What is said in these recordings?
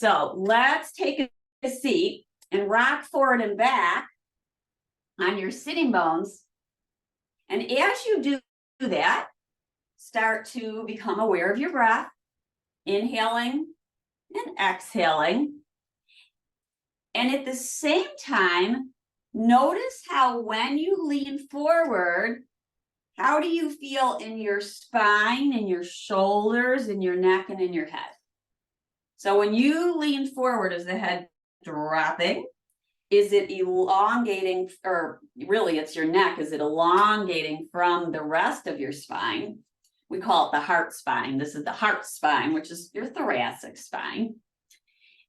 So let's take a seat and rock forward and back on your sitting bones. And as you do that, start to become aware of your breath, inhaling and exhaling. And at the same time, notice how when you lean forward, how do you feel in your spine, in your shoulders, in your neck, and in your head? So when you lean forward, is the head dropping? Is it elongating, or really it's your neck, is it elongating from the rest of your spine? We call it the heart spine. This is the heart spine, which is your thoracic spine.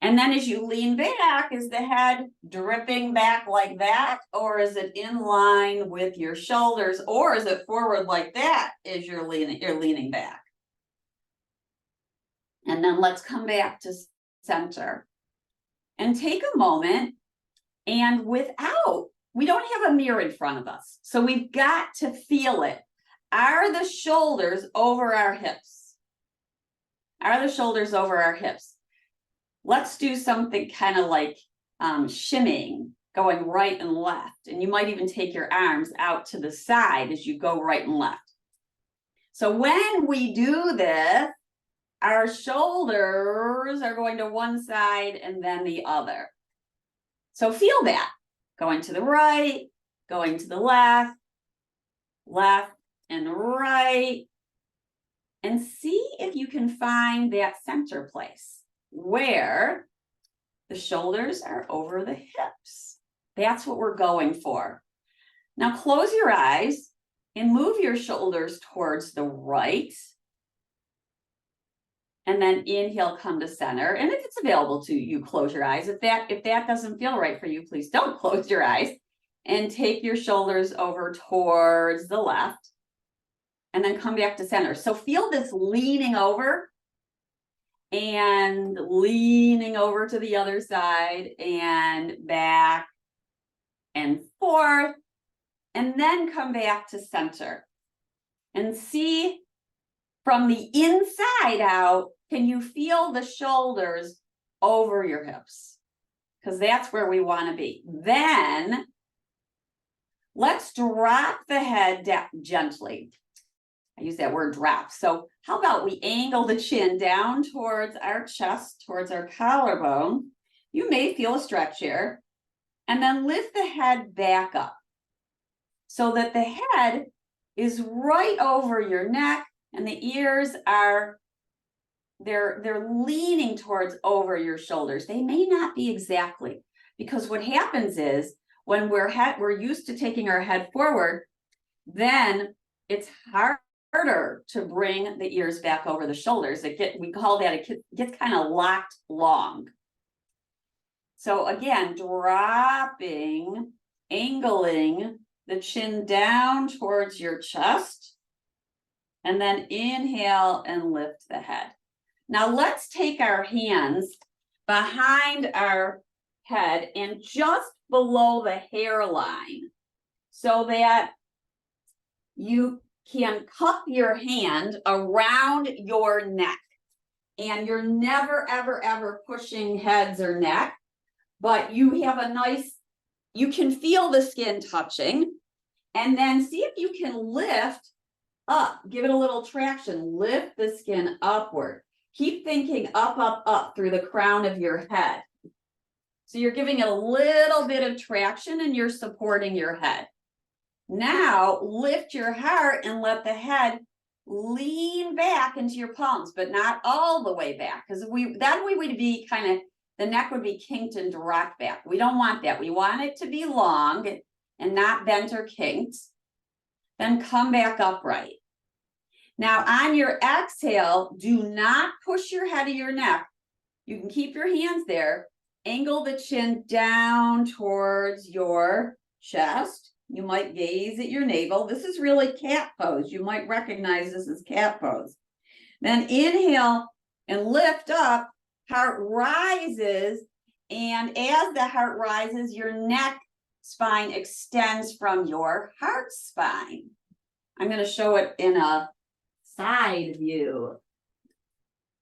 And then as you lean back, is the head dripping back like that? Or is it in line with your shoulders? Or is it forward like that as you're leaning back? And then let's come back to center. And take a moment, and we don't have a mirror in front of us. So we've got to feel it. Are the shoulders over our hips? Are the shoulders over our hips? Let's do something kind of like shimmying, going right and left. And you might even take your arms out to the side as you go right and left. So when we do this, our shoulders are going to one side and then the other. So feel that. Going to the right, going to the left, left and right. And see if you can find that center place where the shoulders are over the hips. That's what we're going for. Now close your eyes and move your shoulders towards the right. And then inhale, come to center. And if it's available to you, close your eyes. If that doesn't feel right for you, please don't close your eyes. And take your shoulders over towards the left. And then come back to center. So feel this leaning over and leaning over to the other side and back and forth. And then come back to center. And see from the inside out, can you feel the shoulders over your hips? Because that's where we want to be. Then let's drop the head down gently. I use that word drop. So how about we angle the chin down towards our chest, towards our collarbone. You may feel a stretch here. And then lift the head back up so that the head is right over your neck and the ears are, they're leaning towards over your shoulders. They may not be exactly, because what happens is when we're used to taking our head forward, then it's harder to bring the ears back over the shoulders. We call that it gets kind of locked long. So again, dropping, angling the chin down towards your chest, and then inhale and lift the head. Now let's take our hands behind our head and just below the hairline so that you can cup your hand around your neck. And you're never, ever, ever pushing heads or neck, but you have a nice, you can feel the skin touching. And then see if you can lift up, give it a little traction, lift the skin upward. Keep thinking up, up, up through the crown of your head. So you're giving it a little bit of traction and you're supporting your head. Now lift your heart and let the head lean back into your palms, but not all the way back, because that way would be kind of, the neck would be kinked and rocked back. We don't want that. We want it to be long and not bent or kinked. Then come back upright. Now on your exhale, do not push your head to your neck. You can keep your hands there. Angle the chin down towards your chest. You might gaze at your navel. This is really cat pose. You might recognize this as cat pose. Then inhale and lift up. Heart rises. And as the heart rises, your neck spine extends from your heart spine. I'm going to show it in a side view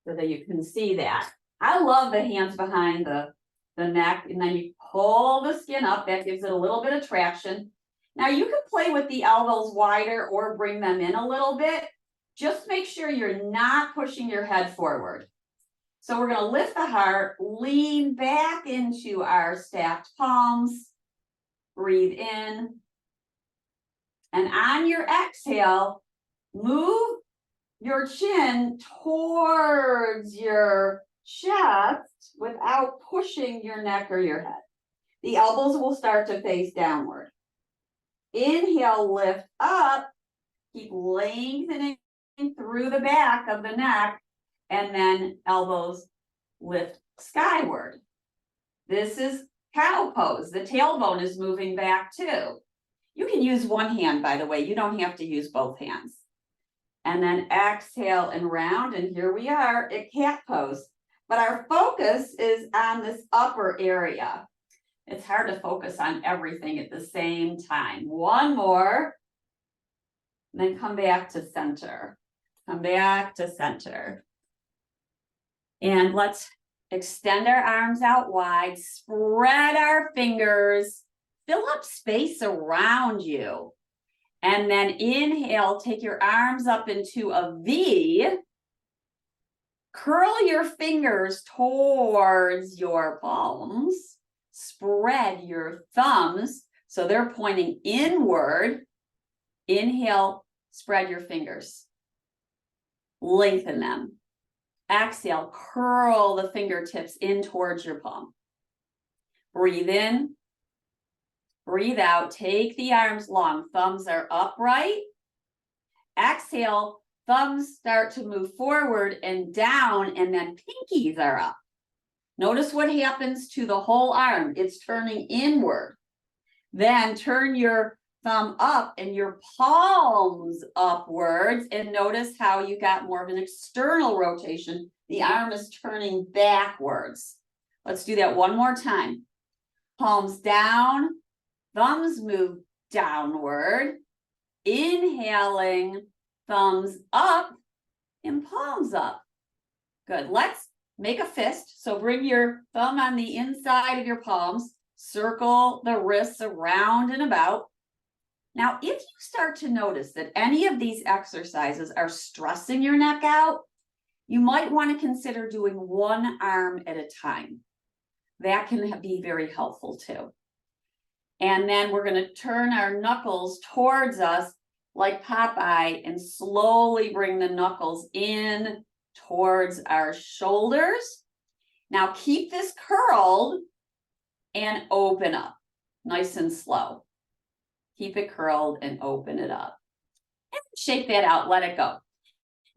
so that you can see that. I love the hands behind the neck, and then you pull the skin up. That gives it a little bit of traction. Now you can play with the elbows wider or bring them in a little bit. Just make sure you're not pushing your head forward. So we're going to lift the heart, lean back into our stacked palms, breathe in, and on your exhale, move your chin towards your chest without pushing your neck or your head. The elbows will start to face downward. Inhale, lift up, keep lengthening through the back of the neck, and then elbows lift skyward. This is cow pose. The tailbone is moving back too. You can use one hand, by the way. You don't have to use both hands. And then exhale and round, and here we are at cat pose. But our focus is on this upper area. It's hard to focus on everything at the same time. One more, and then come back to center. Come back to center. And let's extend our arms out wide, spread our fingers, fill up space around you. And then inhale, take your arms up into a V. Curl your fingers towards your palms. Spread your thumbs so they're pointing inward. Inhale, spread your fingers. Lengthen them. Exhale, curl the fingertips in towards your palm. Breathe in. Breathe out. Take the arms long. Thumbs are upright. Exhale, thumbs start to move forward and down, and then pinkies are up. Notice what happens to the whole arm. It's turning inward. Then turn your thumb up and your palms upwards, and notice how you got more of an external rotation. The arm is turning backwards. Let's do that one more time. Palms down, thumbs move downward. Inhaling, thumbs up and palms up. Good. Let's make a fist. So bring your thumb on the inside of your palms. Circle the wrists around and about. Now, if you start to notice that any of these exercises are stressing your neck out, you might want to consider doing one arm at a time. That can be very helpful too. And then we're going to turn our knuckles towards us like Popeye and slowly bring the knuckles in towards our shoulders. Now keep this curled and open up, nice and slow. Keep it curled and open it up. And shake that out, let it go.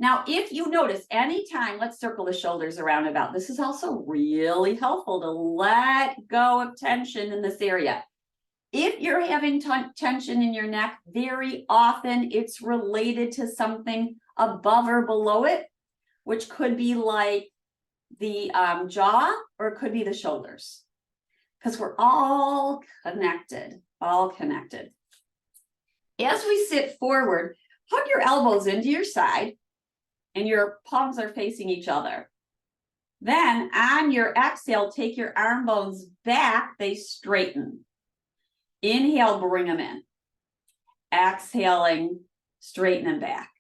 Now, if you notice anytime, let's circle the shoulders around and about. This is also really helpful to let go of tension in this area. If you're having tension in your neck, very often it's related to something above or below it, which could be like the jaw, or it could be the shoulders, because we're all connected, all connected. As we sit forward, hug your elbows into your side and your palms are facing each other. Then on your exhale, take your arm bones back, they straighten. Inhale, bring them in. Exhaling, straighten them back.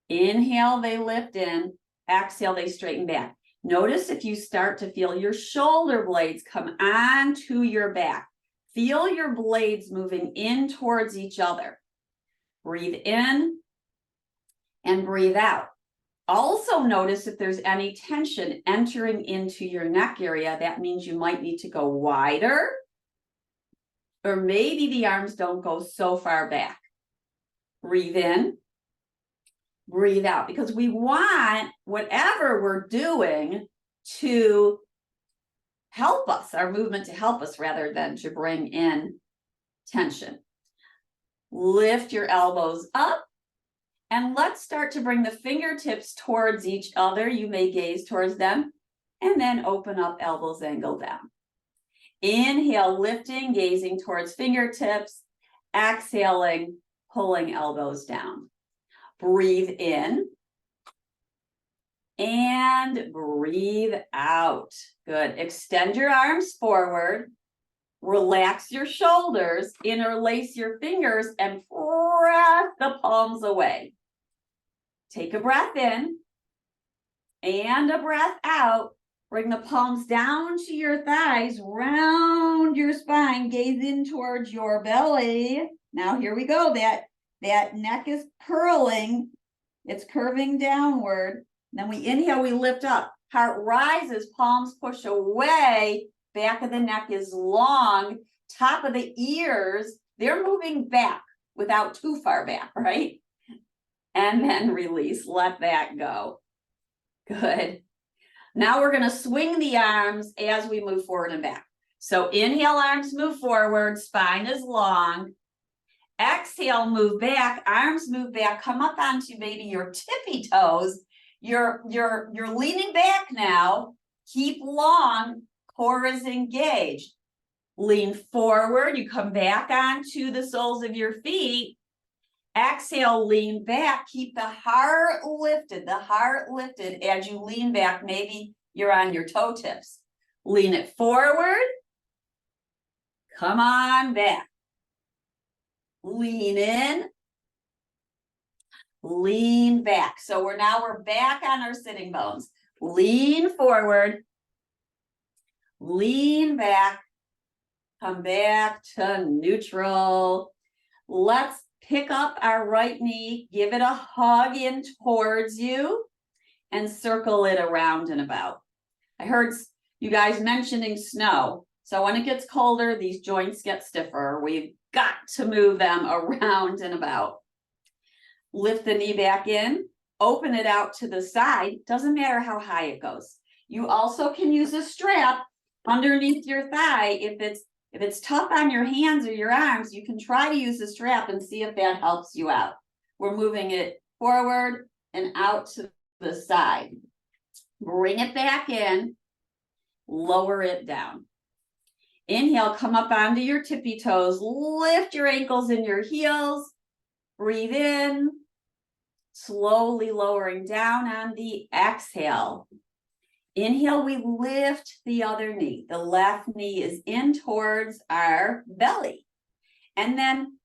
Inhale, they lift in. Exhale, they straighten back. Notice if you start to feel your shoulder blades come onto your back. Feel your blades moving in towards each other. Breathe in and breathe out. Also notice if there's any tension entering into your neck area. That means you might need to go wider, or maybe the arms don't go so far back. Breathe in, breathe out, because we want whatever we're doing to help us, our movement to help us rather than to bring in tension. Lift your elbows up, and let's start to bring the fingertips towards each other. You may gaze towards them, and then open up, elbows angle down. Inhale, lifting, gazing towards fingertips. Exhaling, pulling elbows down. Breathe in. And breathe out. Good. Extend your arms forward. Relax your shoulders, interlace your fingers, and press the palms away. Take a breath in and a breath out. Bring the palms down to your thighs, round your spine, gaze in towards your belly. Now here we go. That neck is curling. It's curving downward. Then we inhale, we lift up. Heart rises, palms push away. Back of the neck is long. Top of the ears, they're moving back without too far back, right? And then release, let that go. Good. Now we're going to swing the arms as we move forward and back. So inhale, arms move forward, spine is long. Exhale, move back, arms move back, come up onto maybe your tippy toes. You're leaning back now. Keep long, core is engaged. Lean forward, you come back onto the soles of your feet. Exhale, lean back, keep the heart lifted as you lean back. Maybe you're on your toe tips. Lean it forward. Come on back. Lean in. Lean back. So we're back on our sitting bones. Lean forward. Lean back. Come back to neutral. Let's pick up our right knee, give it a hug in towards you, and circle it around and about. I heard you guys mentioning snow. So when it gets colder, these joints get stiffer. We've got to move them around and about. Lift the knee back in, open it out to the side. Doesn't matter how high it goes. You also can use a strap underneath your thigh. If it's tough on your hands or your arms, you can try to use a strap and see if that helps you out. We're moving it forward and out to the side. Bring it back in, lower it down. Inhale, come up onto your tippy toes, lift your ankles and your heels, breathe in, slowly lowering down on the exhale. Inhale, we lift the other knee. The left knee is in towards our belly. And then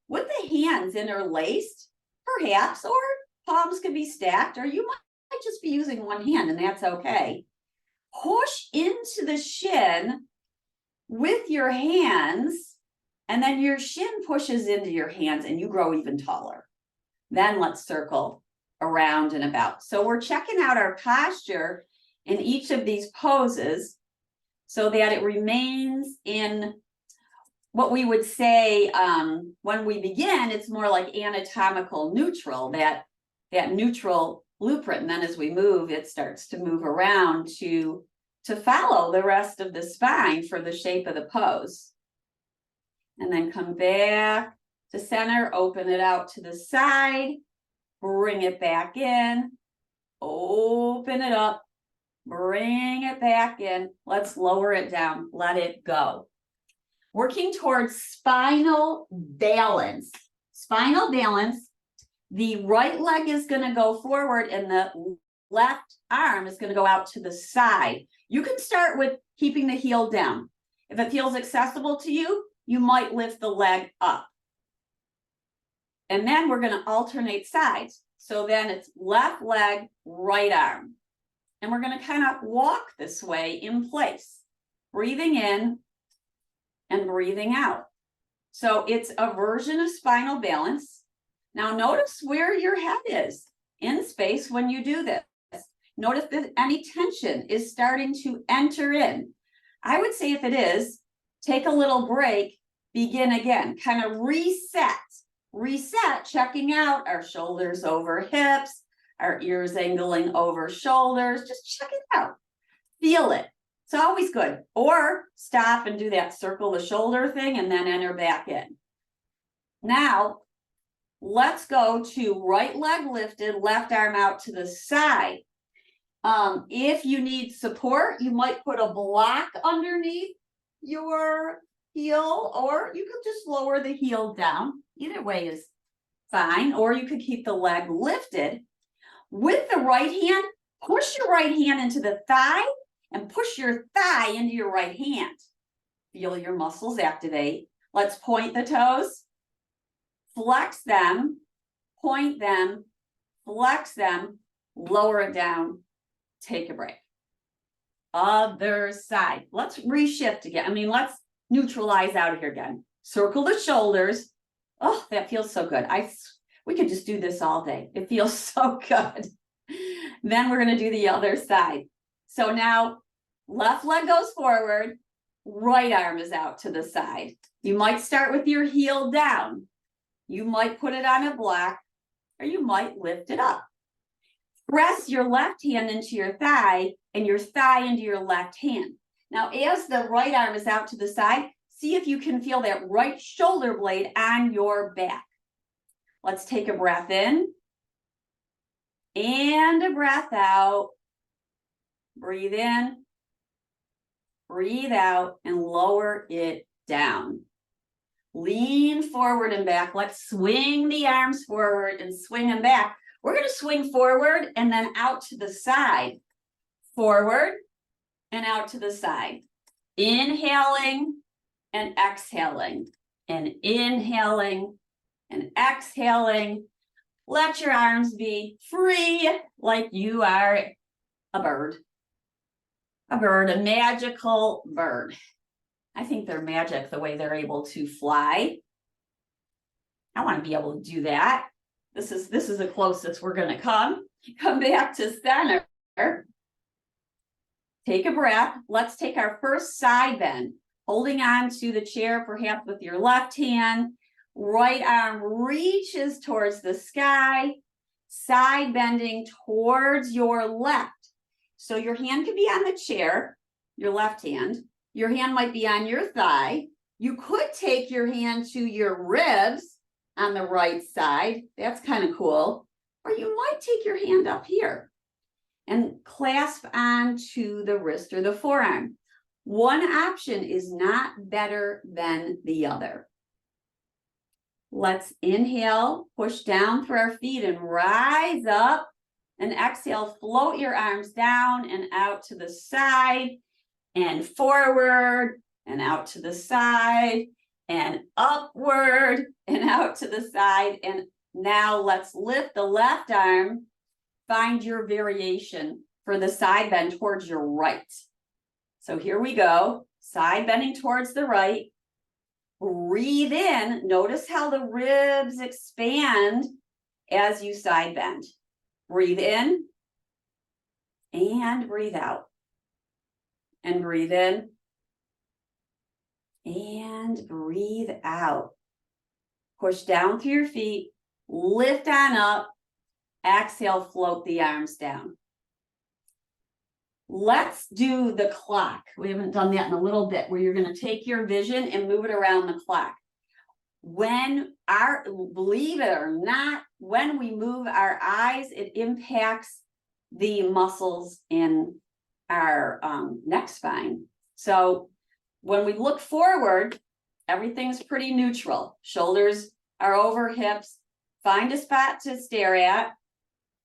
with the hands interlaced, perhaps, or palms could be stacked, or you might just be using one hand, and that's okay. Push into the shin with your hands, and then your shin pushes into your hands, and you grow even taller. Then let's circle around and about. So we're checking out our posture in each of these poses so that it remains in what we would say when we begin, it's more like anatomical neutral, that neutral blueprint. And then as we move, it starts to move around to follow the rest of the spine for the shape of the pose. And then come back to center, open it out to the side, bring it back in, open it up, bring it back in. Let's lower it down, let it go. Working towards spinal balance. Spinal balance, the right leg is going to go forward and the left arm is going to go out to the side. You can start with keeping the heel down. If it feels accessible to you, you might lift the leg up. And then we're going to alternate sides. So then it's left leg, right arm. And we're going to kind of walk this way in place, breathing in and breathing out. So it's a version of spinal balance. Now notice where your head is in space when you do this. Notice that any tension is starting to enter in. I would say if it is, take a little break, begin again, kind of reset, checking out our shoulders over hips, our ears angling over shoulders. Just check it out. Feel it. It's always good. Or stop and do that circle the shoulder thing and then enter back in. Now, let's go to right leg lifted, left arm out to the side. If you need support, you might put a block underneath your heel, or you could just lower the heel down. Either way is fine. Or you could keep the leg lifted. With the right hand, Push your right hand into the thigh and push your thigh into your right hand. Feel your muscles activate. Let's point the toes, flex them, point them, flex them, lower it down, take a break. Other side. Let's reshift again. Let's neutralize out of here again. Circle the shoulders. Oh, that feels so good. We could just do this all day. It feels so good. Then we're going to do the other side. So now left leg goes forward, right arm is out to the side. You might start with your heel down. You might put it on a block, or you might lift it up. Press your left hand into your thigh and your thigh into your left hand. Now, as the right arm is out to the side, see if you can feel that right shoulder blade on your back. Let's take a breath in and a breath out. Breathe in, breathe out, and lower it down. Lean forward and back. Let's swing the arms forward and swing them back. We're going to swing forward and then out to the side. Forward and out to the side. Inhaling and exhaling. And inhaling and exhaling. Let your arms be free like you are a bird. A bird, a magical bird. I think they're magic the way they're able to fly. I want to be able to do that. This is the closest we're going to come. Come back to center. Take a breath. Let's take our first side bend. Holding on to the chair, perhaps with your left hand. Right arm reaches towards the sky. Side bending towards your left. So your hand could be on the chair, your left hand. Your hand might be on your thigh. You could take your hand to your ribs on the right side. That's kind of cool. Or you might take your hand up here and clasp onto the wrist or the forearm. One option is not better than the other. Let's inhale, push down through our feet and rise up. And exhale, float your arms down and out to the side and forward and out to the side and upward and out to the side. And now let's lift the left arm. Find your variation for the side bend towards your right. So here we go. Side bending towards the right. Breathe in. Notice how the ribs expand as you side bend. Breathe in and breathe out. And breathe in and breathe out. Push down through your feet, lift on up, exhale, float the arms down. Let's do the clock. We haven't done that in a little bit, where you're going to take your vision and move it around the clock. Believe it or not, when we move our eyes, it impacts the muscles in our neck spine. So when we look forward, everything's pretty neutral. Shoulders are over hips. Find a spot to stare at.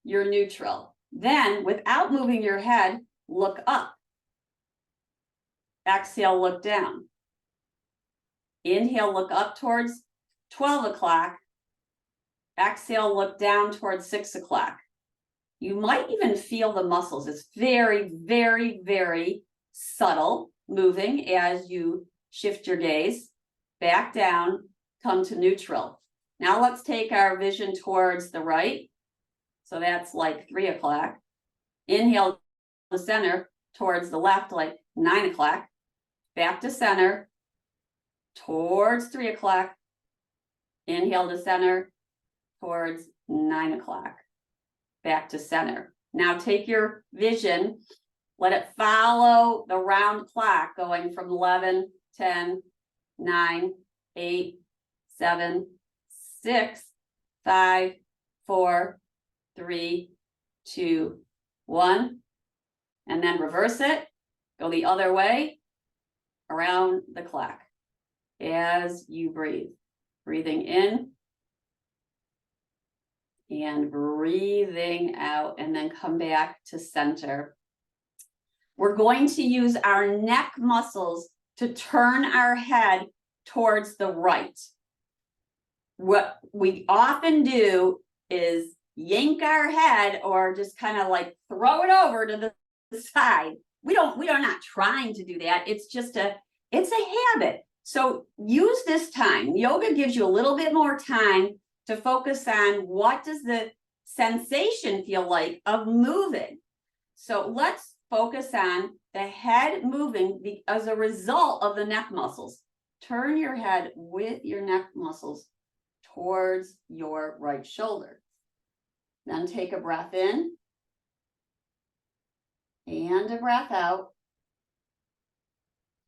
You're neutral. Then, without moving your head, look up. Exhale, look down. Inhale, look up towards 12 o'clock. Exhale, look down towards 6 o'clock. You might even feel the muscles. It's very, very, very subtle moving as you shift your gaze back down, come to neutral. Now let's take our vision towards the right. So that's like 3 o'clock. Inhale to center towards the left, like 9 o'clock. Back to center towards 3 o'clock. Inhale to center towards 9 o'clock. Back to center. Now take your vision, let it follow the round clock going from 11, 10, 9, 8, 7, 6, 5, 4, 3, 2, 1. And then reverse it. Go the other way around the clock as you breathe. Breathing in And breathing out, and then come back to center. We're going to use our neck muscles to turn our head towards the right. What we often do is yank our head or just kind of like throw it over to the side. We are not trying to do that. It's just it's a habit. So use this time. Yoga gives you a little bit more time to focus on what does the sensation feel like of moving. So let's focus on the head moving as a result of the neck muscles. Turn your head with your neck muscles towards your right shoulder. Then take a breath in and a breath out,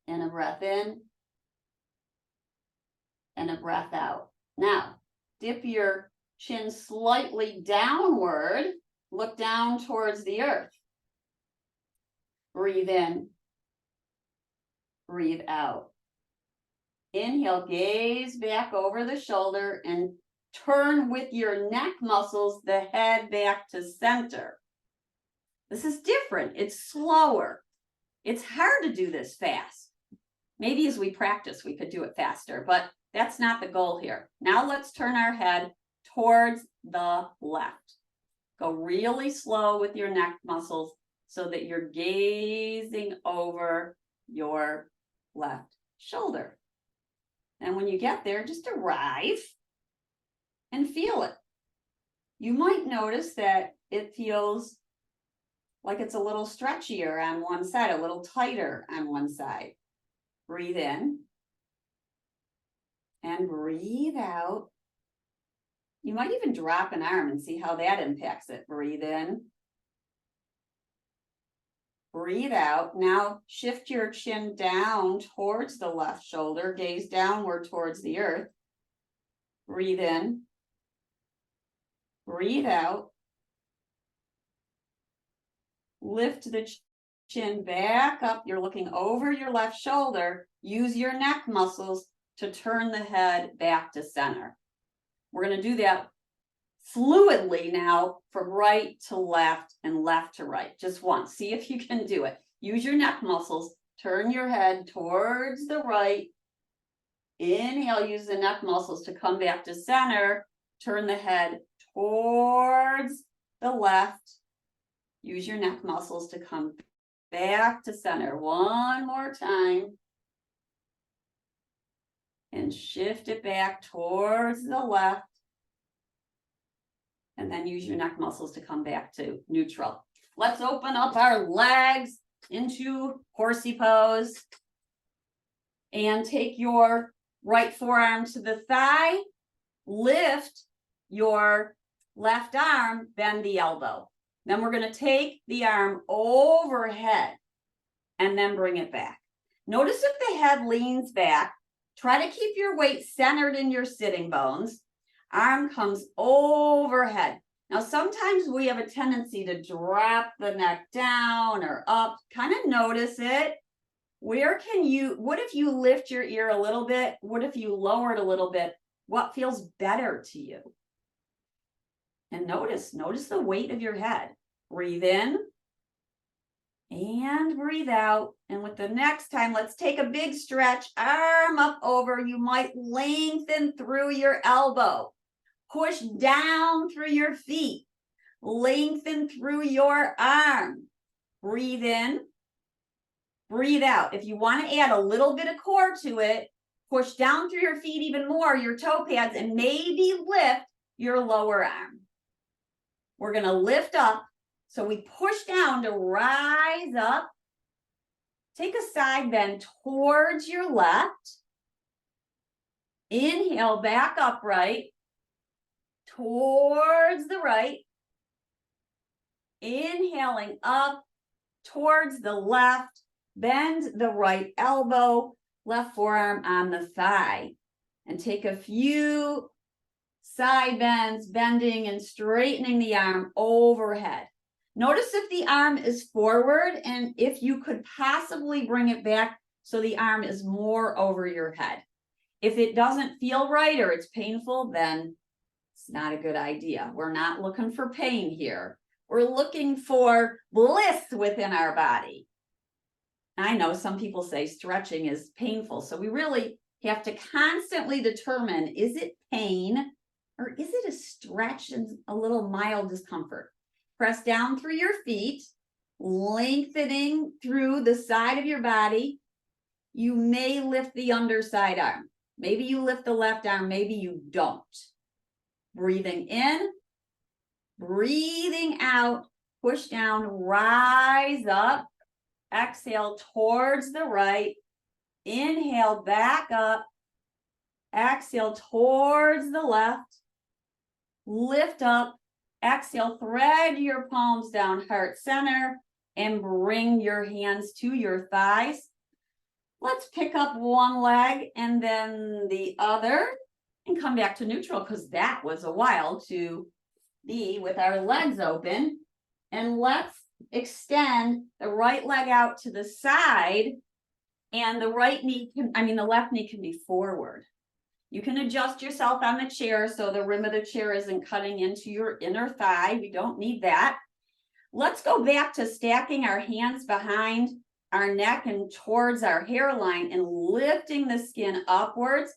and a breath in and a breath out. Now, dip your chin slightly downward, look down towards the earth. Breathe in, breathe out. Inhale, gaze back over the shoulder and turn with your neck muscles the head back to center. This is different. It's slower. It's hard to do this fast. Maybe as we practice, we could do it faster, but that's not the goal here. Now let's turn our head towards the left. Go really slow with your neck muscles so that you're gazing over your left shoulder. And when you get there, just arrive and feel it. You might notice that it feels like it's a little stretchier on one side, a little tighter on one side. Breathe in and breathe out. You might even drop an arm and see how that impacts it. Breathe in. Breathe out. Now shift your chin down towards the left shoulder. Gaze downward towards the earth. Breathe in. Breathe out. Lift the chin back up. You're looking over your left shoulder. Use your neck muscles to turn the head back to center. We're going to do that fluidly now from right to left and left to right. Just once. See if you can do it. Use your neck muscles. Turn your head towards the right. Inhale, use the neck muscles to come back to center. Turn the head towards the left. Use your neck muscles to come back to center. One more time. And shift it back towards the left. And then use your neck muscles to come back to neutral. Let's open up our legs into horsey pose. And take your right forearm to the thigh. Lift your left arm, bend the elbow. Then we're going to take the arm overhead and then bring it back. Notice if the head leans back, try to keep your weight centered in your sitting bones. Arm comes overhead. Now, sometimes we have a tendency to drop the neck down or up. Kind of notice it. What if you lift your ear a little bit? What if you lower it a little bit? What feels better to you? And notice the weight of your head. Breathe in and breathe out. And with the next time, let's take a big stretch, arm up over. You might lengthen through your elbow. Push down through your feet. Lengthen through your arm. Breathe in. Breathe out. If you want to add a little bit of core to it, push down through your feet even more, your toe pads, and maybe lift your lower arm. We're going to lift up. So we push down to rise up. Take a side bend towards your left. Inhale, back upright. Towards the right. Inhaling up towards the left. Bend the right elbow, left forearm on the thigh. And take a few side bends, bending and straightening the arm overhead. Notice if the arm is forward and if you could possibly bring it back so the arm is more over your head. If it doesn't feel right or it's painful, then It's not a good idea. We're not looking for pain here. We're looking for bliss within our body. I know some people say stretching is painful, so we really have to constantly determine, is it pain or is it a stretch and a little mild discomfort? Press down through your feet, lengthening through the side of your body. You may lift the underside arm. Maybe you lift the left arm, maybe you don't. Breathing in, breathing out, push down, rise up, exhale towards the right, inhale back up, exhale towards the left, lift up, exhale, thread your palms down heart center, and bring your hands to your thighs. Let's pick up one leg and then the other and come back to neutral, because that was a while to be with our legs open. And let's extend the right leg out to the side, and the left knee can be forward. You can adjust yourself on the chair so the rim of the chair isn't cutting into your inner thigh. We don't need that. Let's go back to stacking our hands behind our neck and towards our hairline and lifting the skin upwards.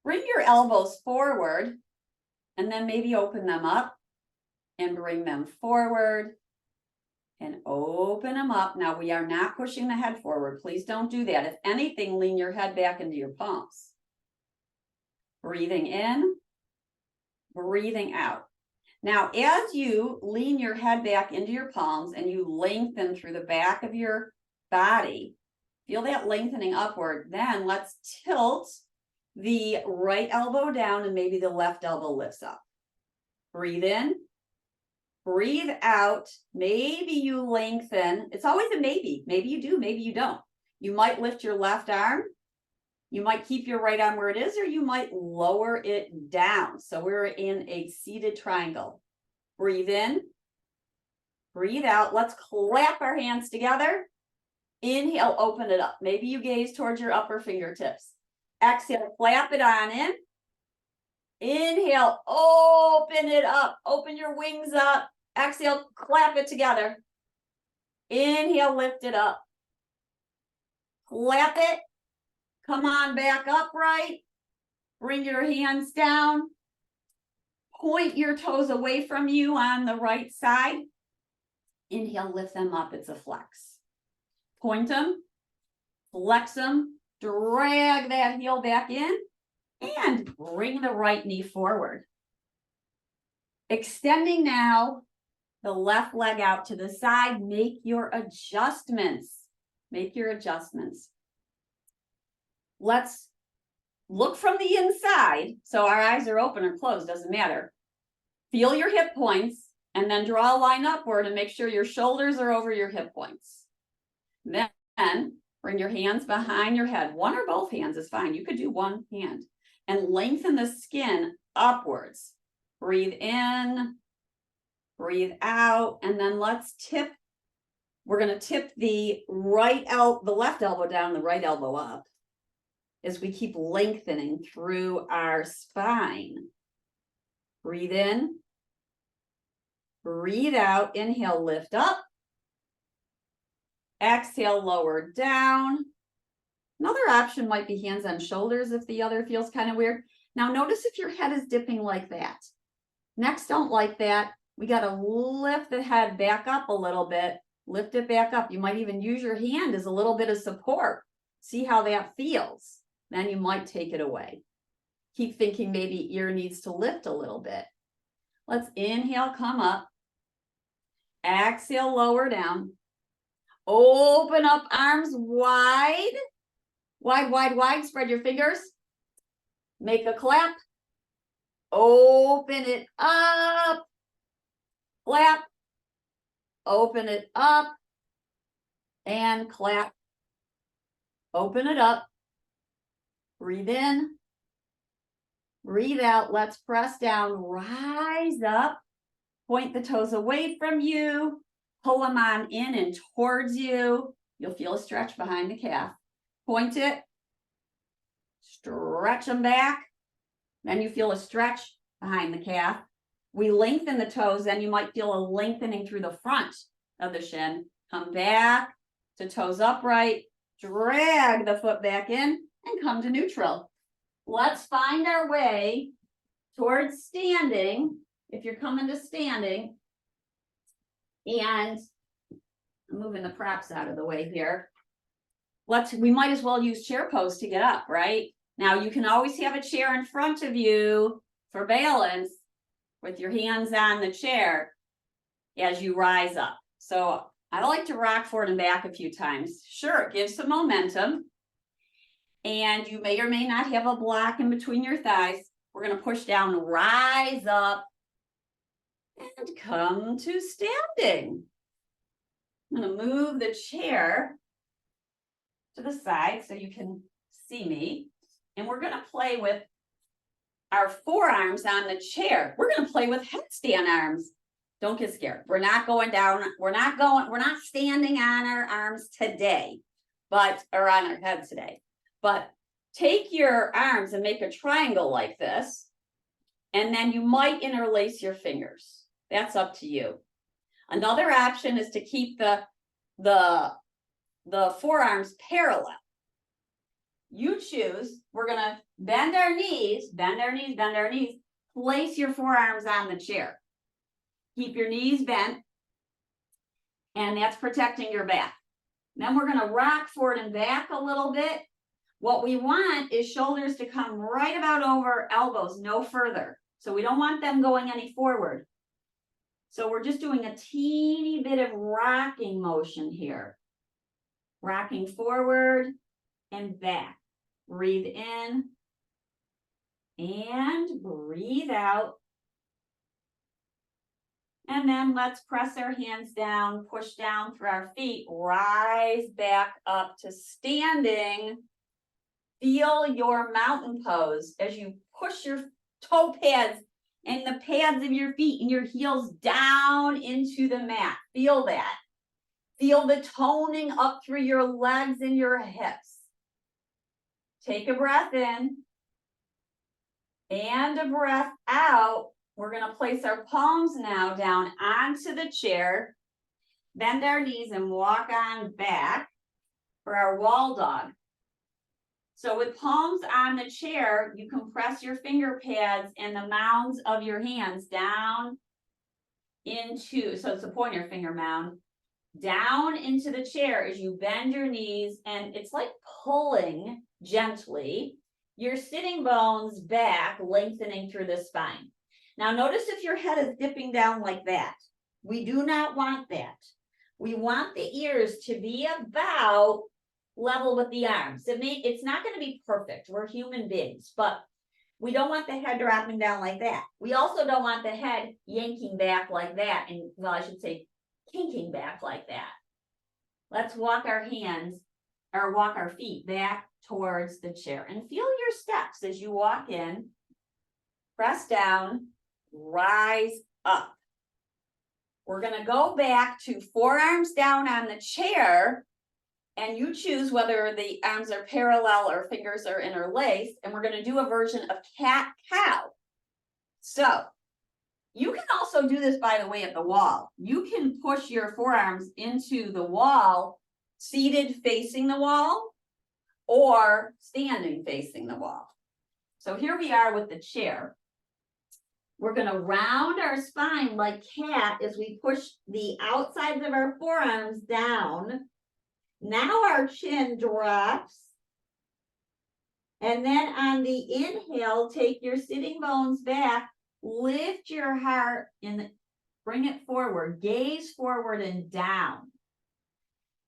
Bring your elbows forward and then maybe open them up and bring them forward and open them up. Now, we are not pushing the head forward. Please don't do that. If anything, lean your head back into your palms. Breathing in, breathing out. Now, as you lean your head back into your palms and you lengthen through the back of your body, feel that lengthening upward. Then let's tilt the right elbow down and maybe the left elbow lifts up. Breathe in, breathe out. Maybe you lengthen. It's always a maybe. Maybe you do, maybe you don't. You might lift your left arm. You might keep your right arm where it is, or you might lower it down. So we're in a seated triangle. Breathe in, breathe out. Let's clap our hands together. Inhale, open it up. Maybe you gaze towards your upper fingertips. Exhale, clap it on in. Inhale, open it up. Open your wings up. Exhale, clap it together. Inhale, lift it up. Clap it. Come on back upright. Bring your hands down. Point your toes away from you on the right side. Inhale, lift them up. It's a flex. Point them, flex them, drag that heel back in, and bring the right knee forward. Extending now the left leg out to the side. Make your adjustments. Make your adjustments. Let's look from the inside. So our eyes are open or closed, doesn't matter. Feel your hip points and then draw a line upward and make sure your shoulders are over your hip points. Then bring your hands behind your head. One or both hands is fine. You could do one hand and lengthen the skin upwards. Breathe in, breathe out, and then let's tip. We're going to tip the left elbow down, the right elbow up, as we keep lengthening through our spine. Breathe in, breathe out, inhale, lift up. Exhale, lower down. Another option might be hands on shoulders if the other feels kind of weird. Now notice if your head is dipping like that. Necks don't like that. We got to lift the head back up a little bit. Lift it back up. You might even use your hand as a little bit of support. See how that feels. Then you might take it away. Keep thinking maybe ear needs to lift a little bit. Let's inhale, come up. Exhale, lower down. Open up arms wide. Wide, wide, wide. Spread your fingers. Make a clap. Open it up. Clap. Open it up. And clap. Open it up. Breathe in. Breathe out. Let's press down. Rise up. Point the toes away from you. Pull them on in and towards you. You'll feel a stretch behind the calf. Point it. Stretch them back. Then you feel a stretch behind the calf. We lengthen the toes, then you might feel a lengthening through the front of the shin. Come back to toes upright, drag the foot back in, and come to neutral. Let's find our way towards standing. If you're coming to standing, and I'm moving the props out of the way here. We might as well use chair pose to get up, right? Now you can always have a chair in front of you for balance with your hands on the chair as you rise up. So I like to rock forward and back a few times. Sure, it gives some momentum. And you may or may not have a block in between your thighs. We're going to push down, rise up, and come to standing. I'm going to move the chair to the side so you can see me. And we're going to play with our forearms on the chair. We're going to play with headstand arms. Don't get scared. We're not going down. We're not standing on our arms today, or on our head today. But take your arms and make a triangle like this. And then you might interlace your fingers. That's up to you. Another option is to keep the forearms parallel. You choose. We're going to bend our knees, place your forearms on the chair. Keep your knees bent, and that's protecting your back. Then we're going to rock forward and back a little bit. What we want is shoulders to come right about over elbows, no further. So we don't want them going any forward. So we're just doing a teeny bit of rocking motion here. Rocking forward and back. Breathe in and breathe out. And then let's press our hands down, push down through our feet, rise back up to standing. Feel your mountain pose as you push your toe pads and the pads of your feet and your heels down into the mat. Feel that. Feel the toning up through your legs and your hips. Take a breath in and a breath out. We're going to place our palms now down onto the chair, bend our knees and walk on back for our wall dog. So with palms on the chair, you can press your finger pads and the mounds of your hands down into, so it's the pointer finger mound, down into the chair as you bend your knees, and it's like pulling gently your sitting bones back, lengthening through the spine. Now notice if your head is dipping down like that. We do not want that. We want the ears to be about level with the arms. It's not going to be perfect. We're human beings, but we don't want the head dropping down like that. We also don't want the head yanking back like that, and well, I should say kinking back like that. Let's walk our feet back towards the chair and feel your steps as you walk in. Press down, rise up. We're going to go back to forearms down on the chair, and you choose whether the arms are parallel or fingers are interlaced, and we're going to do a version of cat-cow. So you can also do this, by the way, at the wall. You can push your forearms into the wall, seated facing the wall, or standing facing the wall. So here we are with the chair. We're going to round our spine like cat as we push the outsides of our forearms down. Now our chin drops. And then on the inhale, take your sitting bones back, lift your heart and bring it forward, gaze forward and down.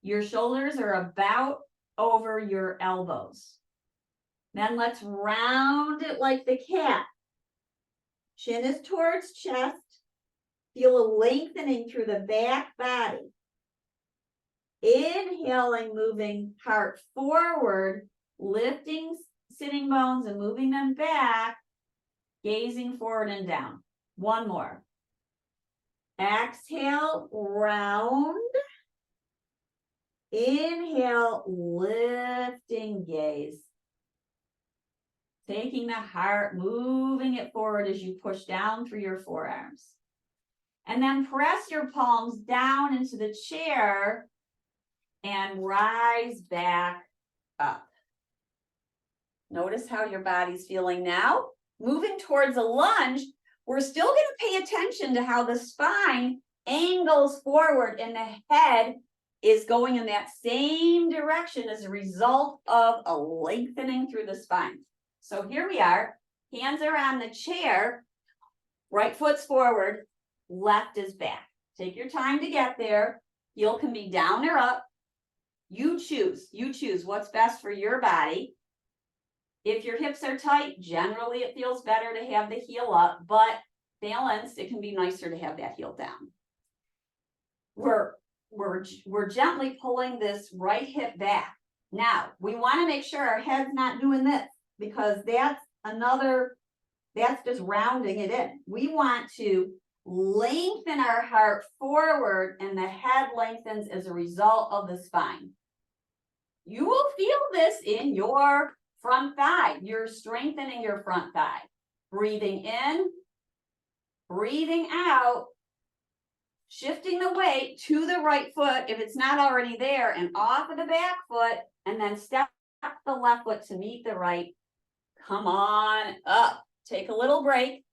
Your shoulders are about over your elbows. Then let's round it like the cat. Chin is towards chest. Feel a lengthening through the back body. Inhaling, moving heart forward, lifting sitting bones and moving them back, gazing forward and down. One more. Exhale, round. Inhale, lifting gaze. Taking the heart, moving it forward as you push down through your forearms. And then press your palms down into the chair and rise back up. Notice how your body's feeling now. Moving towards a lunge, we're still going to pay attention to how the spine angles forward and the head is going in that same direction as a result of a lengthening through the spine. So here we are, hands are on the chair, right foot's forward, left is back. Take your time to get there. Heel can be down or up. You choose what's best for your body. If your hips are tight, generally it feels better to have the heel up, but balanced, it can be nicer to have that heel down. We're gently pulling this right hip back. Now, we want to make sure our head's not doing this because that's just rounding it in. We want to lengthen our heart forward and the head lengthens as a result of the spine. You will feel this in your front thigh. You're strengthening your front thigh. Breathing in, breathing out, shifting the weight to the right foot if it's not already there and off of the back foot, and then step the left foot to meet the right. Come on up. Take a little break.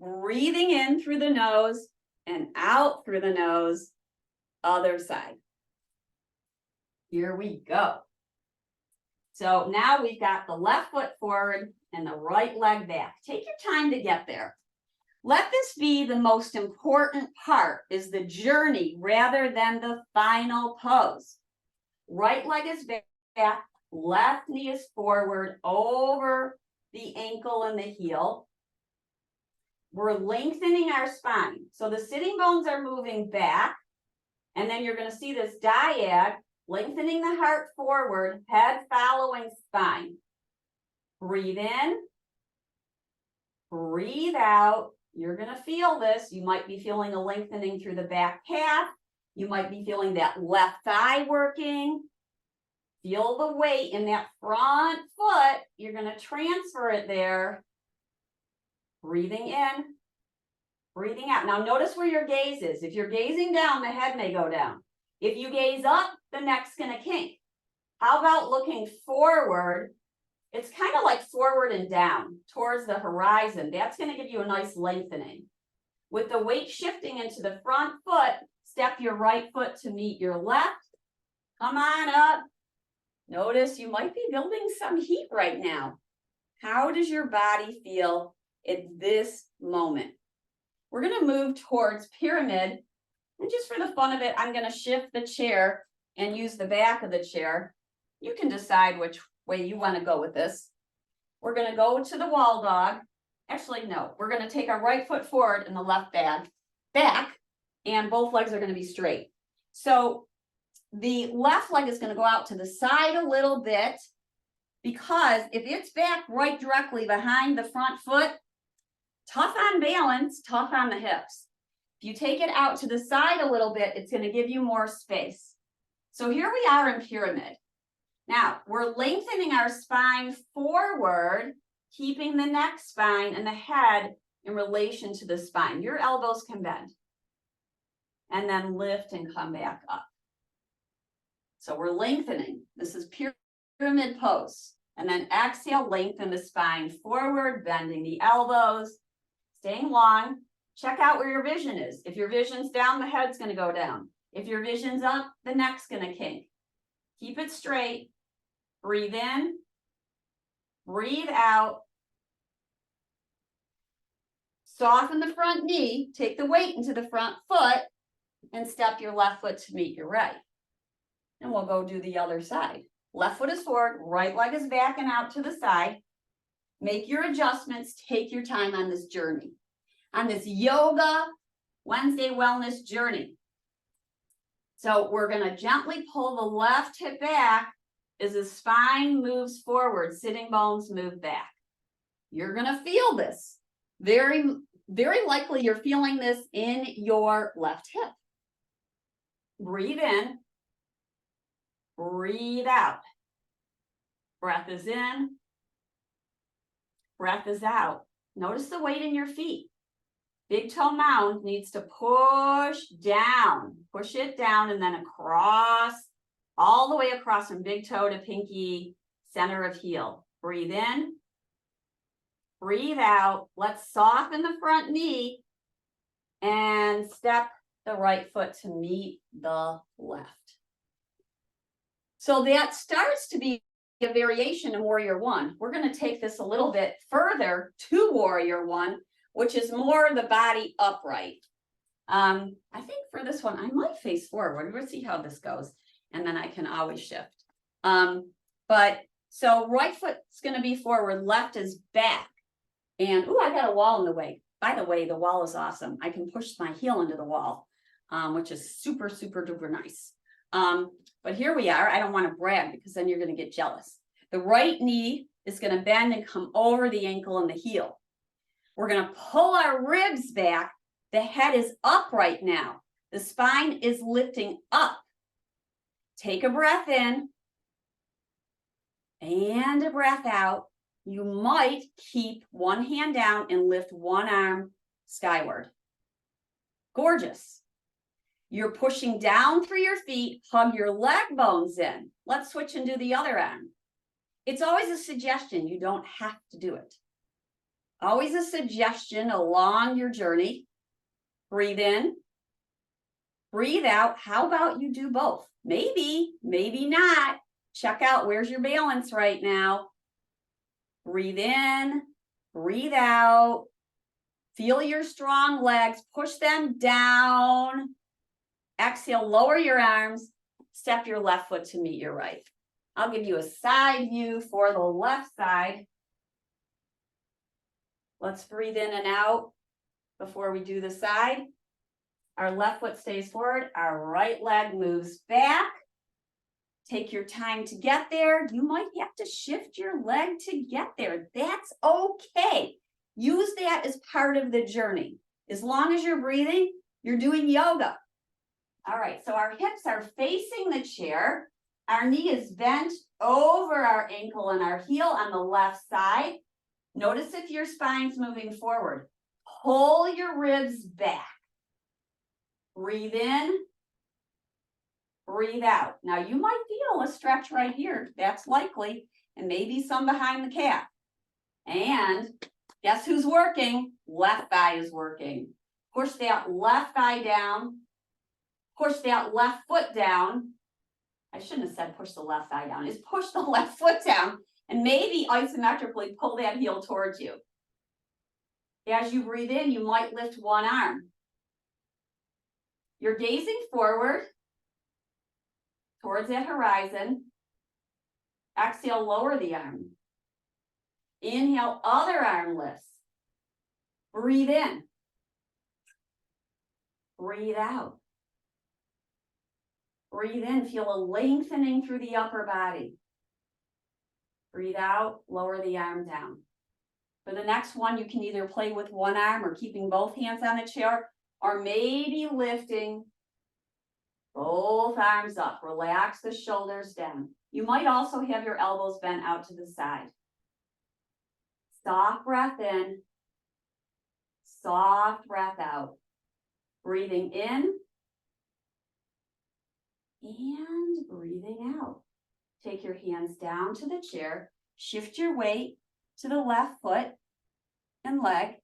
Breathing in through the nose and out through the nose. Other side. Here we go. So now we've got the left foot forward and the right leg back. Take your time to get there. Let this be the most important part, is the journey rather than the final pose. Right leg is back, left knee is forward over the ankle and the heel. We're lengthening our spine. So the sitting bones are moving back, and then you're going to see this diag, lengthening the heart forward, head following spine. Breathe in, breathe out. You're going to feel this. You might be feeling a lengthening through the back calf. You might be feeling that left thigh working. Feel the weight in that front foot. You're going to transfer it there. Breathing in, breathing out. Now notice where your gaze is. If you're gazing down, the head may go down. If you gaze up, the neck's going to kink. How about looking forward? It's kind of like forward and down towards the horizon. That's going to give you a nice lengthening. With the weight shifting into the front foot, step your right foot to meet your left. Come on up. Notice you might be building some heat right now. How does your body feel at this moment? We're going to move towards pyramid. And just for the fun of it, I'm going to shift the chair and use the back of the chair. You can decide which way you want to go with this. We're going to go to the wall dog. Actually, no, we're going to take our right foot forward and the left back, and both legs are going to be straight. So the left leg is going to go out to the side a little bit, because if it's back right directly behind the front foot, tough on balance, tough on the hips. If you take it out to the side a little bit, it's going to give you more space. So here we are in pyramid. Now, we're lengthening our spine forward, keeping the neck spine and the head in relation to the spine. Your elbows can bend. And then lift and come back up. So we're lengthening. This is pyramid pose. And then exhale, lengthen the spine forward, bending the elbows, staying long. Check out where your vision is. If your vision's down, the head's going to go down. If your vision's up, the neck's going to kink. Keep it straight. Breathe in. Breathe out. Soften the front knee. Take the weight into the front foot and step your left foot to meet your right. And we'll go do the other side. Left foot is forward, right leg is back and out to the side. Make your adjustments. Take your time on this journey, on this Yoga Wednesday wellness journey. So we're going to gently pull the left hip back as the spine moves forward, sitting bones move back. You're going to feel this. Very, very likely you're feeling this in your left hip. Breathe in. Breathe out. Breath is in. breath is out. Notice the weight in your feet. Big toe mound needs to push down. Push it down and then across, all the way across from big toe to pinky, center of heel. Breathe in. Breathe out. Let's soften the front knee and step the right foot to meet the left. So that starts to be a variation in Warrior One. We're going to take this a little bit further to Warrior One, which is more the body upright. I think for this one, I might face forward. We'll see how this goes. And then I can always shift. But so right foot's going to be forward, left is back. And, ooh, I got a wall in the way. By the way, the wall is awesome. I can push my heel into the wall, which is super, super duper nice. But here we are. I don't want to brag because then you're going to get jealous. The right knee is going to bend and come over the ankle and the heel. We're going to pull our ribs back. The head is upright now. The spine is lifting up. Take a breath in and a breath out. You might keep one hand down and lift one arm skyward. Gorgeous. You're pushing down through your feet, hug your leg bones in. Let's switch and do the other arm. It's always a suggestion. You don't have to do it. Always a suggestion along your journey. Breathe in. Breathe out. How about you do both? Maybe, maybe not. Check out where's your balance right now. Breathe in. Breathe out. Feel your strong legs. Push them down. Exhale, lower your arms. Step your left foot to meet your right. I'll give you a side view for the left side. Let's breathe in and out before we do the side. Our left foot stays forward. Our right leg moves back. Take your time to get there. You might have to shift your leg to get there. That's okay. Use that as part of the journey. As long as you're breathing, you're doing yoga. All right, so our hips are facing the chair. Our knee is bent over our ankle and our heel on the left side. Notice if your spine's moving forward. Pull your ribs back. Breathe in. Breathe out. Now you might feel a stretch right here. That's likely. And maybe some behind the calf. And guess who's working? Left thigh is working. Push that left thigh down. Push that left foot down. I shouldn't have said push the left thigh down. It's push the left foot down and maybe isometrically pull that heel towards you. As you breathe in, you might lift one arm. You're gazing forward towards that horizon. Exhale, lower the arm. Inhale, other arm lifts. Breathe in. Breathe out. Breathe in, feel a lengthening through the upper body. Breathe out, lower the arm down. For the next one, you can either play with one arm or keeping both hands on the chair, or maybe lifting both arms up. Relax the shoulders down. You might also have your elbows bent out to the side. Soft breath in, soft breath out. Breathing in. And breathing out. Take your hands down to the chair. Shift your weight to the left foot and leg.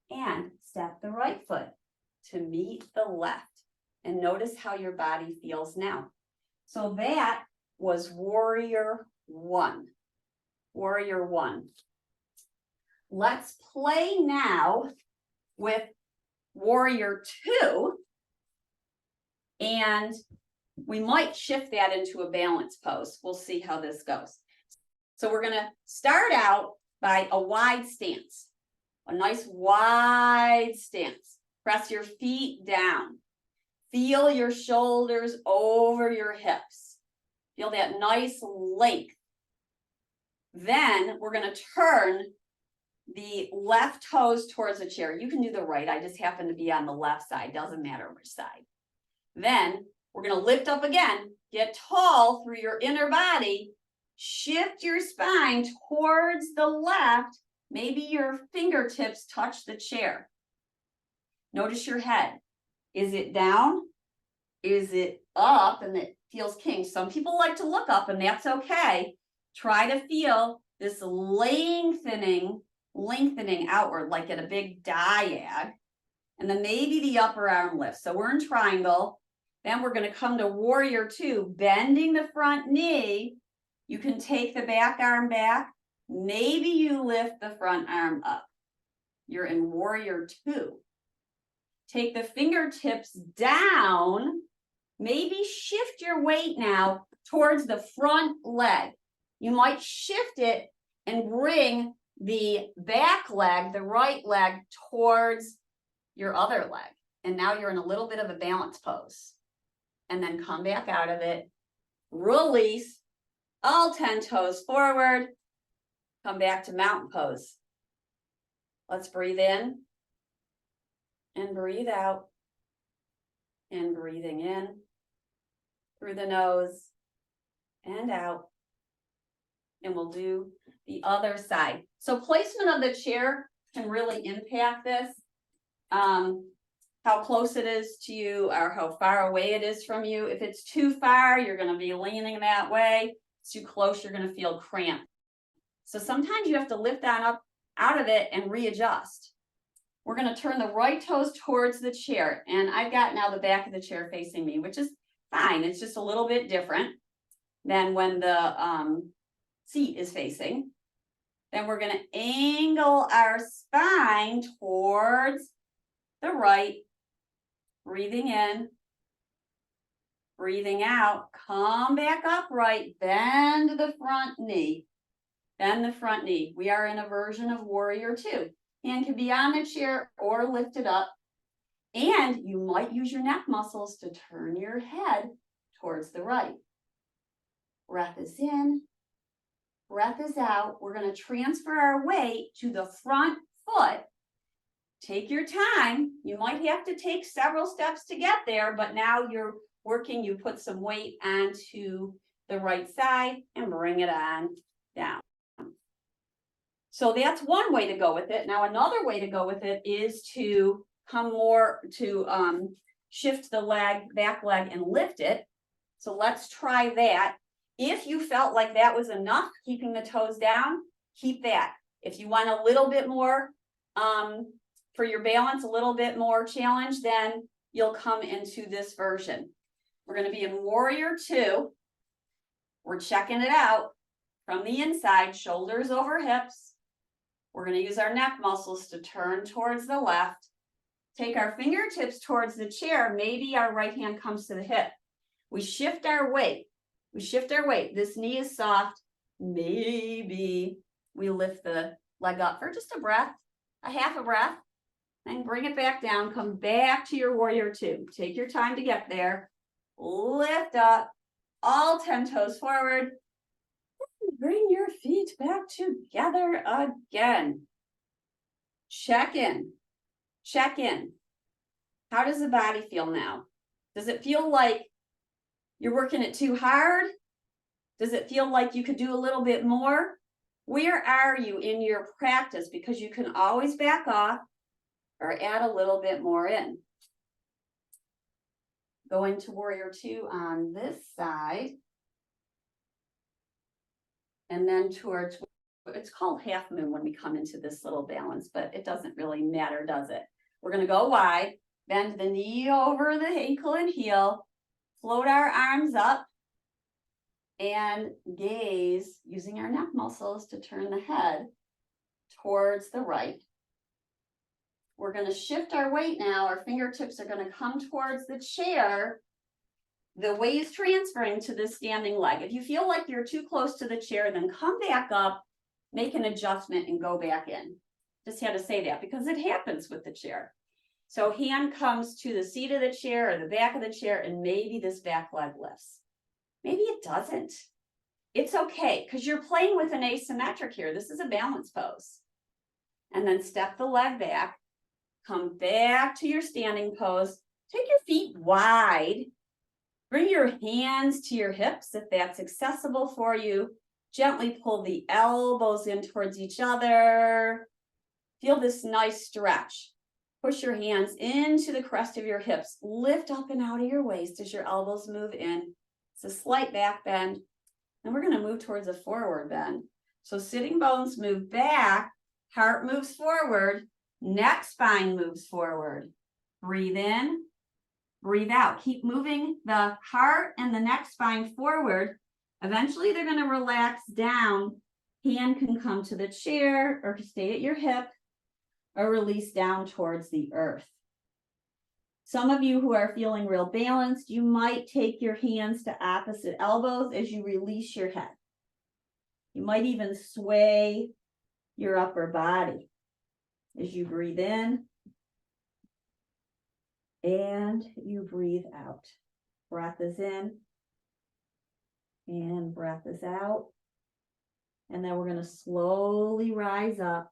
And step the right foot to meet the left. And notice how your body feels now. So that was Warrior One. Warrior One. Let's play now with Warrior Two. And we might shift that into a balance pose. We'll see how this goes. So we're going to start out by a wide stance. A nice wide stance. Press your feet down. Feel your shoulders over your hips. Feel that nice length. Then we're going to turn the left toes towards the chair. You can do the right. I just happen to be on the left side. Doesn't matter which side. Then we're going to lift up again. Get tall through your inner body. Shift your spine towards the left Maybe your fingertips touch the chair. Notice your head. Is it down? Is it up? And it feels king. Some people like to look up, and that's okay. Try to feel this lengthening outward, like at a big diag. And then maybe the upper arm lifts. So we're in triangle. Then we're going to come to warrior two, bending the front knee. You can take the back arm back. Maybe you lift the front arm up. You're in warrior two. Take the fingertips down. Maybe shift your weight now towards the front leg. You might shift it and bring the back leg, the right leg, towards your other leg. And now you're in a little bit of a balance pose. And then come back out of it. Release. All 10 toes forward. Come back to mountain pose. Let's breathe in. And breathe out. And breathing in. Through the nose. And out. And we'll do the other side. So placement of the chair can really impact this. How close it is to you or how far away it is from you. If it's too far, you're going to be leaning that way. It's too close, you're going to feel cramped. So sometimes you have to lift on up out of it and readjust. We're going to turn the right toes towards the chair. And I've got now the back of the chair facing me, which is fine. It's just a little bit different than when the seat is facing. Then we're going to angle our spine towards the right. Breathing in, breathing out, come back upright, bend the front knee, bend the front knee. We are in a version of warrior two. Hand can be on the chair or lifted up. And you might use your neck muscles to turn your head towards the right. Breath is in, breath is out. We're going to transfer our weight to the front foot. Take your time. You might have to take several steps to get there, but now you're working, you put some weight onto the right side and bring it on down. So that's one way to go with it. Now, another way to go with it is to come more to shift the leg, back leg and lift it. So let's try that. If you felt like that was enough, keeping the toes down, keep that. If you want a little bit more, for your balance, a little bit more challenge, then you'll come into this version. We're going to be in warrior two. We're checking it out from the inside, shoulders over hips. We're going to use our neck muscles to turn towards the left. Take our fingertips towards the chair. Maybe our right hand comes to the hip. We shift our weight. We shift our weight. This knee is soft. Maybe we lift the leg up for just a breath, a half a breath. And bring it back down, come back to your warrior two. Take your time to get there. Lift up, all 10 toes forward. Bring your feet back together again. Check in, check in. How does the body feel now? Does it feel like you're working it too hard? Does it feel like you could do a little bit more? Where are you in your practice? Because you can always back off or add a little bit more in. Going to warrior two on this side. And then towards, it's called half moon when we come into this little balance, but it doesn't really matter, does it? We're going to go wide, bend the knee over the ankle and heel, float our arms up, and gaze using our neck muscles to turn the head towards the right. We're going to shift our weight now. Our fingertips are going to come towards the chair. The weight is transferring to the standing leg. If you feel like you're too close to the chair, then come back up, make an adjustment, and go back in. Just had to say that because it happens with the chair. So hand comes to the seat of the chair or the back of the chair, and maybe this back leg lifts. Maybe it doesn't. It's okay, because you're playing with an asymmetric here. This is a balance pose. And then step the leg back. Come back to your standing pose. Take your feet wide. Bring your hands to your hips if that's accessible for you. Gently pull the elbows in towards each other. Feel this nice stretch. Push your hands into the crest of your hips. Lift up and out of your waist as your elbows move in. It's a slight back bend. And we're going to move towards a forward bend. So sitting bones move back, heart moves forward, neck spine moves forward. Breathe in, breathe out. Keep moving the heart and the neck spine forward. Eventually they're going to relax down. Hand can come to the chair or stay at your hip or release down towards the earth. Some of you who are feeling real balanced, you might take your hands to opposite elbows as you release your head. You might even sway your upper body as you breathe in and you breathe out. Breath is in and breath is out. And then we're going to slowly rise up.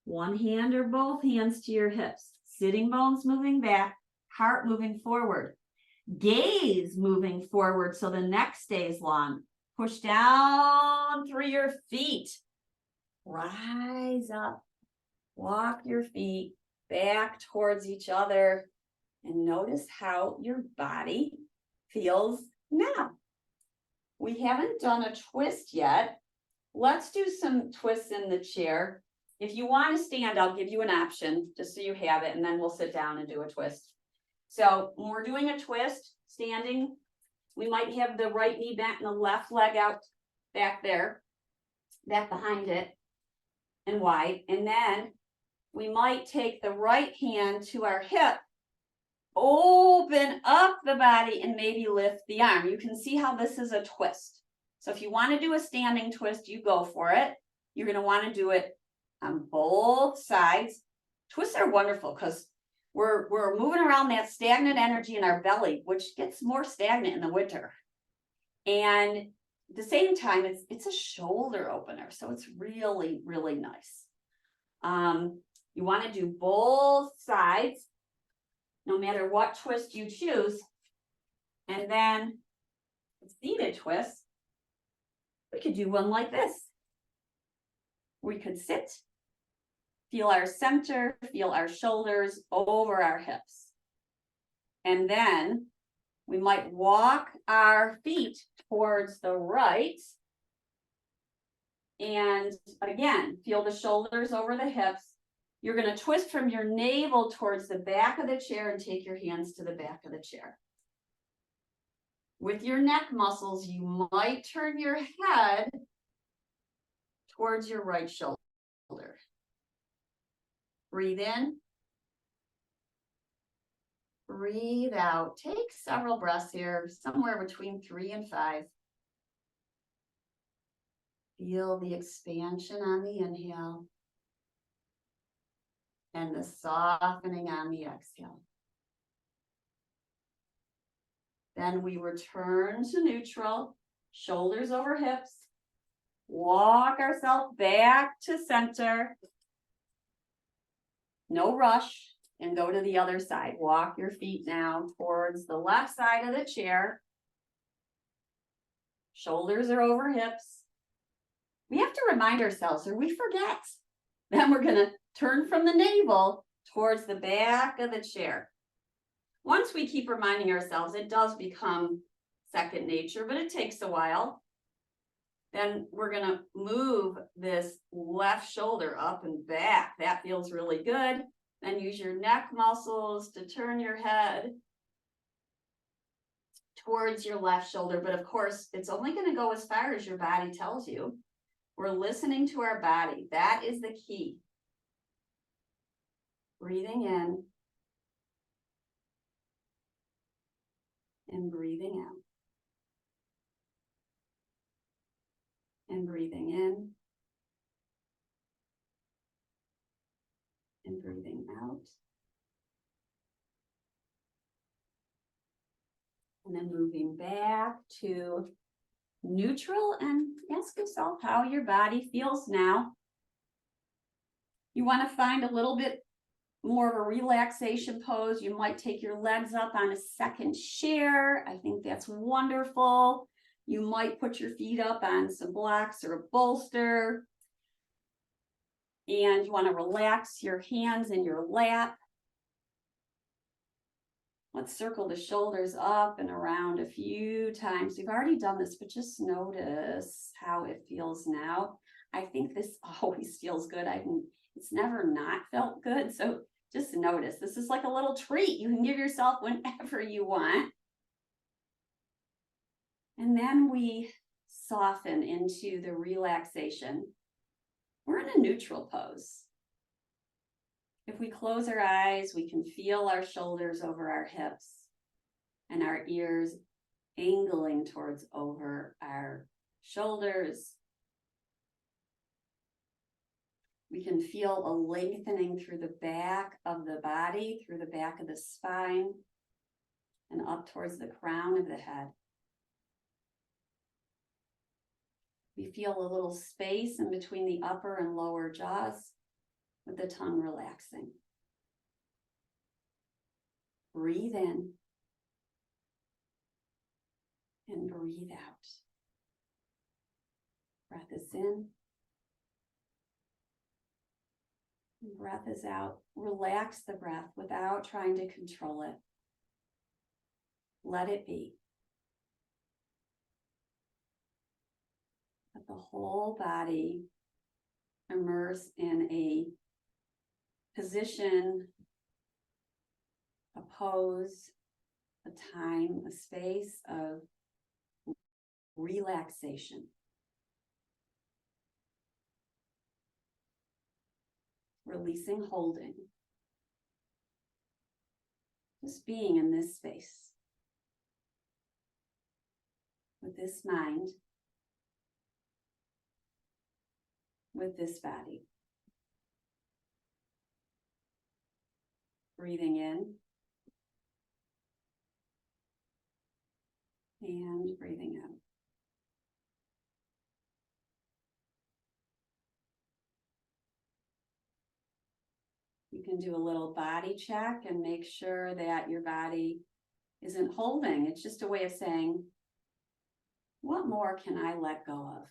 One hand or both hands to your hips. Sitting bones moving back, heart moving forward. Gaze moving forward so the neck stays long. Push down through your feet. Rise up. Walk your feet back towards each other. And notice how your body feels now. We haven't done a twist yet. Let's do some twists in the chair. If you want to stand, I'll give you an option just so you have it, and then we'll sit down and do a twist. So when we're doing a twist, standing, we might have the right knee bent and the left leg out back there, back behind it and wide. And then we might take the right hand to our hip, open up the body and maybe lift the arm. You can see how this is a twist. So if you want to do a standing twist, you go for it. You're going to want to do it on both sides. Twists are wonderful because we're moving around that stagnant energy in our belly, which gets more stagnant in the winter. And at the same time, it's a shoulder opener. So it's really, really nice. You want to do both sides, no matter what twist you choose. And then a seated twist, we could do one like this. We could sit, feel our center, feel our shoulders over our hips. And then we might walk our feet towards the right. And again, feel the shoulders over the hips. You're going to twist from your navel towards the back of the chair and take your hands to the back of the chair. With your neck muscles, you might turn your head towards your right shoulder. Breathe in. Breathe out. Take several breaths here, somewhere between 3 and 5. Feel the expansion on the inhale and the softening on the exhale. Then we return to neutral, shoulders over hips. Walk ourselves back to center. No rush, and go to the other side. Walk your feet now towards the left side of the chair. Shoulders are over hips. We have to remind ourselves, or we forget. Then we're going to turn from the navel towards the back of the chair. Once we keep reminding ourselves, it does become second nature, but it takes a while. Then we're going to move this left shoulder up and back. That feels really good. Then use your neck muscles to turn your head towards your left shoulder. But of course, it's only going to go as far as your body tells you. We're listening to our body. That is the key. Breathing in and breathing out. And breathing in and breathing out. And then moving back to neutral, and ask yourself how your body feels now. You want to find a little bit more of a relaxation pose. You might take your legs up on a second chair. I think that's wonderful. You might put your feet up on some blocks or a bolster. And you want to relax your hands in your lap. Let's circle the shoulders up and around a few times. We've already done this, but just notice how it feels now. I think this always feels good. It's never not felt good. So just notice, this is like a little treat you can give yourself whenever you want. And then we soften into the relaxation. We're in a neutral pose. If we close our eyes, we can feel our shoulders over our hips and our ears angling towards over our shoulders. We can feel a lengthening through the back of the body, through the back of the spine, and up towards the crown of the head. We feel a little space in between the upper and lower jaws, with the tongue relaxing. Breathe in and breathe out. Breath is in. And breath is out. Relax the breath without trying to control it. Let it be. Let the whole body immerse in a position, a pose, a time, a space of relaxation. Releasing holding. Just being in this space. With this mind. With this body. Breathing in and breathing out. You can do a little body check and make sure that your body isn't holding. It's just a way of saying, what more can I let go of?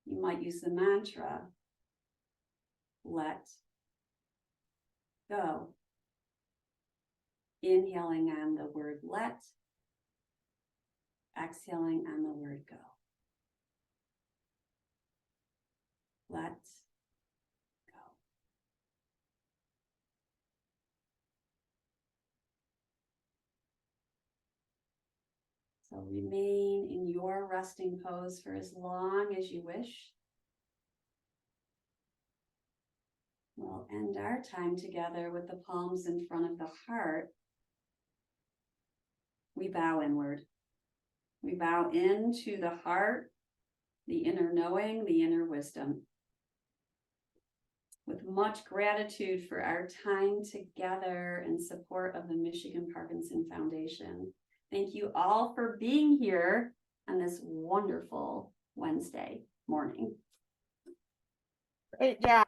You might use the mantra, let go. Inhaling on the word let, exhaling on the word go. Let go. So remain in your resting pose for as long as you wish. We'll end our time together with the palms in front of the heart. We bow inward. We bow into the heart, the inner knowing, the inner wisdom. With much gratitude for our time together in support of the Michigan Parkinson Foundation. Thank you all for being here on this wonderful Wednesday morning. Great job.